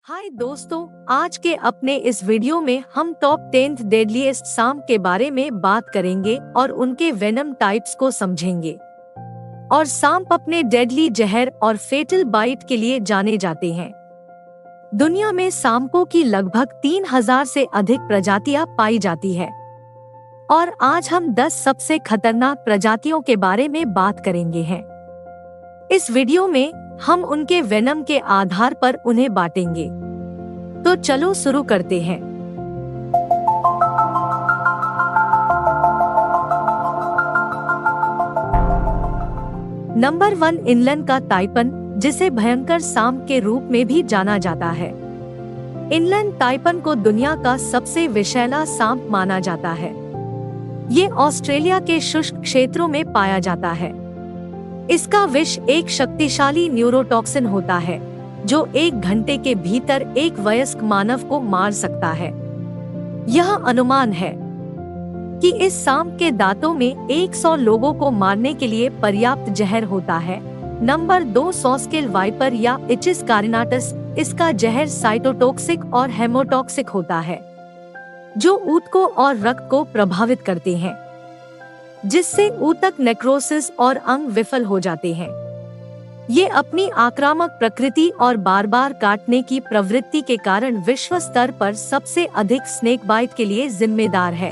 हाय दोस्तों, आज के अपने इस वीडियो में हम टॉप 10 डेडलीस्ट सांप के बारे में बात करेंगे और उनके वेनम टाइप्स को समझेंगे। और सांप अपने डेडली जहर और फेटल बाइट के लिए जाने जाते हैं। दुनिया में सांपों की लगभग 3000 से अधिक प्रजातियां पाई जाती है और आज हम 10 सबसे खतरनाक प्रजातियों के बारे में बात करेंगे हैं। इस वीडियो में हम उनके वेनम के आधार पर उन्हें बांटेंगे। तो चलो शुरू करते हैं। नंबर 1, इनलैंड का ताइपन, जिसे भयंकर सांप के रूप में भी जाना जाता है। इनलैंड ताइपन को दुनिया का सबसे विषैला सांप माना जाता है। ये ऑस्ट्रेलिया के शुष्क क्षेत्रों में पाया जाता है। इसका विष एक शक्तिशाली न्यूरोटॉक्सिन होता है जो 1 घंटे के भीतर एक वयस्क मानव को मार सकता है। यह अनुमान है कि इस सांप के दांतों में 100 लोगों को मारने के लिए पर्याप्त जहर होता है। नंबर 2, सॉस्केल वाइपर या इचिस कारिनाटस। इसका जहर साइटोटॉक्सिक और हेमोटॉक्सिक होता है जो ऊतकों और रक्त को प्रभावित करते हैं, जिससे ऊतक नेक्रोसिस और अंग विफल हो जाते हैं। ये अपनी आक्रामक प्रकृति और बार बार काटने की प्रवृत्ति के कारण विश्व स्तर पर सबसे अधिक स्नेक बाइट के लिए जिम्मेदार है।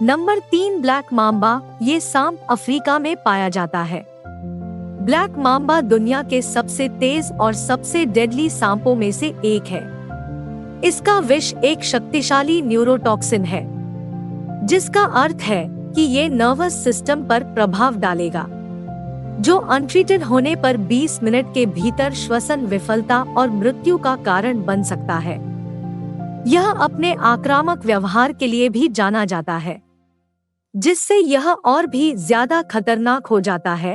Number 3, black mamba. ये सांप अफ्रीका में पाया जाता है। ब्लैक माम्बा दुनिया के सबसे तेज और सबसे डेडली सांपों में से एक है। इसका विष एक शक्तिशाली न्यूरोटॉक्सिन है, जिसका अर्थ है कि ये नर्वस सिस्टम पर प्रभाव डालेगा, जो अनट्रीटेड होने पर 20 मिनट के भीतर श्वसन विफलता और मृत्यु का कारण बन सकता है। यह अपने आक्रामक व्यवहार के लिए भी जाना जाता है, जिससे यह और भी ज्यादा खतरनाक हो जाता है।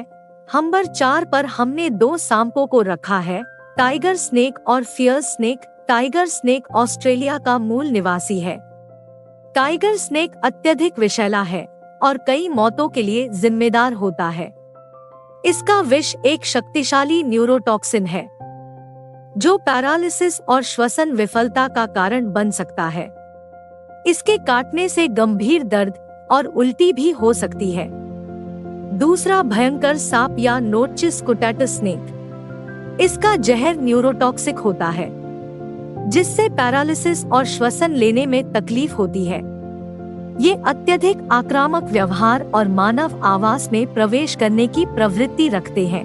नंबर 4 पर हमने 2 सांपों को रखा है, टाइगर स्नेक और fierce snake. Tiger snake Australia का मूल निवासी है। टाइगर स्नेक अत्यधिक विषैला है और कई मौतों के लिए जिम्मेदार होता है। इसका विष एक शक्तिशाली न्यूरोटॉक्सिन है जो पैरालिसिस और श्वसन विफलता का कारण बन सकता है। इसके काटने से गंभीर दर्द और उल्टी भी हो सकती है। दूसरा, भयंकर सांप या नोटचिस कुटैटस स्नेक। इसका जहर न्यूरोटॉक्सिक होता है, जिससे पैरालिसिस और श्वसन लेने में तकलीफ होती है। ये अत्यधिक आक्रामक व्यवहार और मानव आवास में प्रवेश करने की प्रवृत्ति रखते हैं।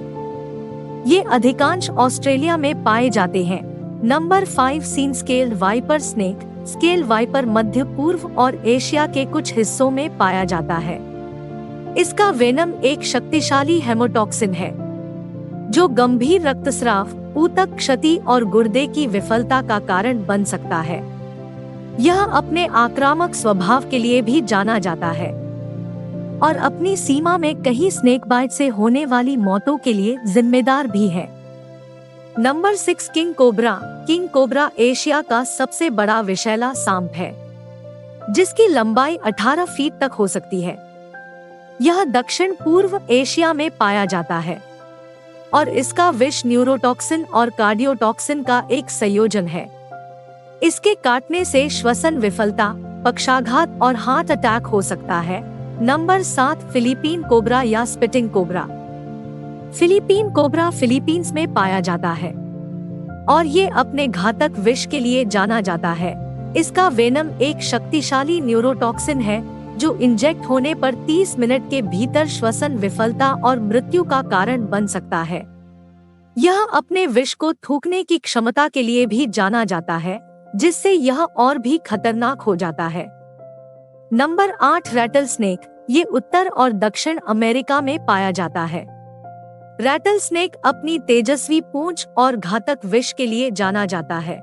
ये अधिकांश ऑस्ट्रेलिया में पाए जाते हैं। नंबर 5, सीन scaled viper snake. Scale viper मध्य पूर्व और एशिया के कुछ हिस्सों में पाया जाता है। इसका वेनम एक शक्तिशाली हेमोटॉक्सिन है जो गंभीर रक्तस्राव, ऊतक क्षति और गुर्दे की विफलता का कारण बन सकता है। यह अपने आक्रामक स्वभाव के लिए भी जाना जाता है और अपनी सीमा में कई स्नेक बाइट से होने वाली मौतों के लिए जिम्मेदार भी है। Number 6, king cobra. King cobra Asia का सबसे बड़ा विषैला सांप है, जिसकी लंबाई 18 फीट तक हो सकती है। यह दक्षिण पूर्व एशिया में पाया जाता है और इसका विष न्यूरोटॉक्सिन और कार्डियोटॉक्सिन का एक संयोजन है। इसके काटने से श्वसन विफलता, पक्षाघात और हार्ट अटैक हो सकता है। नंबर 7, फिलीपीन कोबरा या spitting cobra. Philippine cobra Philippines में पाया जाता है और ये अपने घातक विष के लिए जाना जाता है। इसका वेनम एक शक्तिशाली न्यूरोटॉक्सिन है जो इंजेक्ट होने पर 30 मिनट के भीतर श्वसन विफलता और मृत्यु का कारण बन सकता है। यह अपने विष को थूकने की क्षमता के लिए भी जाना जाता है, जिससे यह और भी खतरनाक हो जाता है। Number 8, rattlesnake. ये उत्तर और दक्षिण अमेरिका में पाया जाता है। रैटल स्नेक अपनी तेजस्वी पूंछ और घातक विष के लिए जाना जाता है।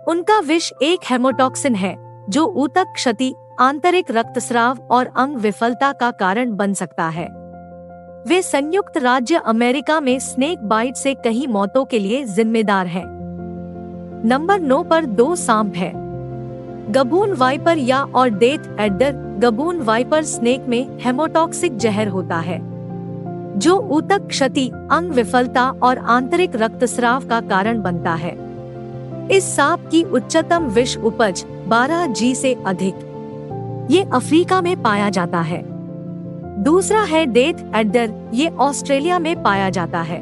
उनका विष एक हेमोटॉक्सिन है जो ऊतक क्षति, आंतरिक रक्तस्राव और अंग विफलता का कारण बन सकता है। वे संयुक्त राज्य अमेरिका में स्नेक बाइट से कई मौतों के लिए जिम्मेदार हैं। नंबर 9 पर 2 सांप है, गबून वाइपर या और डेथ एडर। गबून वाइपर स्नेक में हेमोटॉक्सिक जहर होता है जो ऊतक क्षति, अंग विफलता और आंतरिक रक्तस्राव का कारण बनता है। इस सांप की उच्चतम विष उपज 12 जी से अधिक। ये अफ्रीका में पाया जाता है। दूसरा है डेथ एडर, ये ऑस्ट्रेलिया में पाया जाता है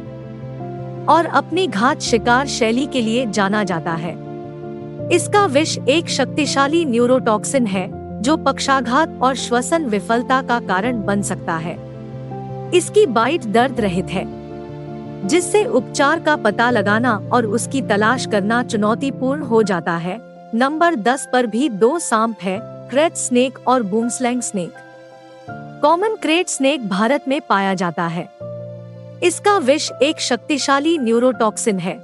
और अपनी घात शिकार शैली के लिए जाना जाता है। इसका विष एक शक्तिशाली न्यूरोटॉक्सिन है जो पक्षाघात और श्वसन विफलता का कारण बन सकता है। इसकी बाइट दर्द रहित है, जिससे उपचार का पता लगाना और उसकी तलाश करना चुनौतीपूर्ण हो जाता है। नंबर 10 पर भी 2 सांप है, क्रेट स्नेक और boomslang snake. Common krait snake Bharat में पाया जाता है। इसका विष एक शक्तिशाली न्यूरोटॉक्सिन है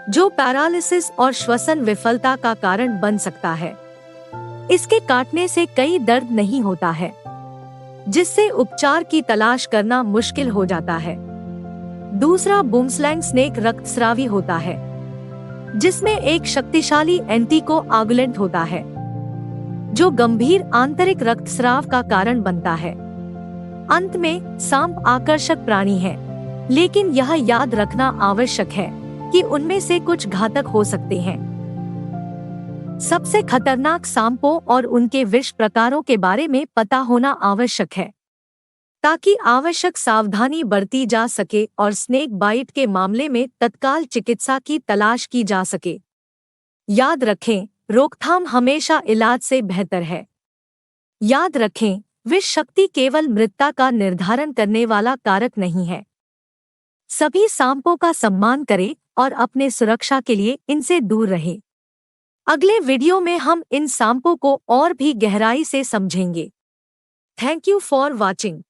जो पैरालिसिस और श्वसन विफलता का कारण बन सकता है। इसके काटने से कई दर्द नहीं होता है, जिससे उपचार की तलाश करना मुश्किल हो जाता है। दूसरा बूमस्लैंग स्नेक रक्तस्रावी होता है, जिसमें एक शक्तिशाली एंटीकोआगुलेंट होता है जो गंभीर आंतरिक रक्तस्राव का कारण बनता है। अंत में सांप आकर्षक प्राणी है, लेकिन यह याद रखना आवश्यक है कि उनमें से कुछ घातक हो सकते हैं। सबसे खतरनाक सांपों और उनके विष प्रकारों के बारे में पता होना आवश्यक है, ताकि आवश्यक सावधानी बरती जा सके और स्नेक बाइट के मामले में तत्काल चिकित्सा की तलाश की जा सके। याद रखें, रोकथाम हमेशा इलाज से बेहतर है। याद रखें, विष शक्ति केवल मृत्यु का निर्धारण करने वाला कारक नहीं है। सभी सांपों का सम्मान करें और अपने सुरक्षा के लिए इनसे दूर रहें। अगले वीडियो में हम इन सांपों को और भी गहराई से समझेंगे। Thank you for watching.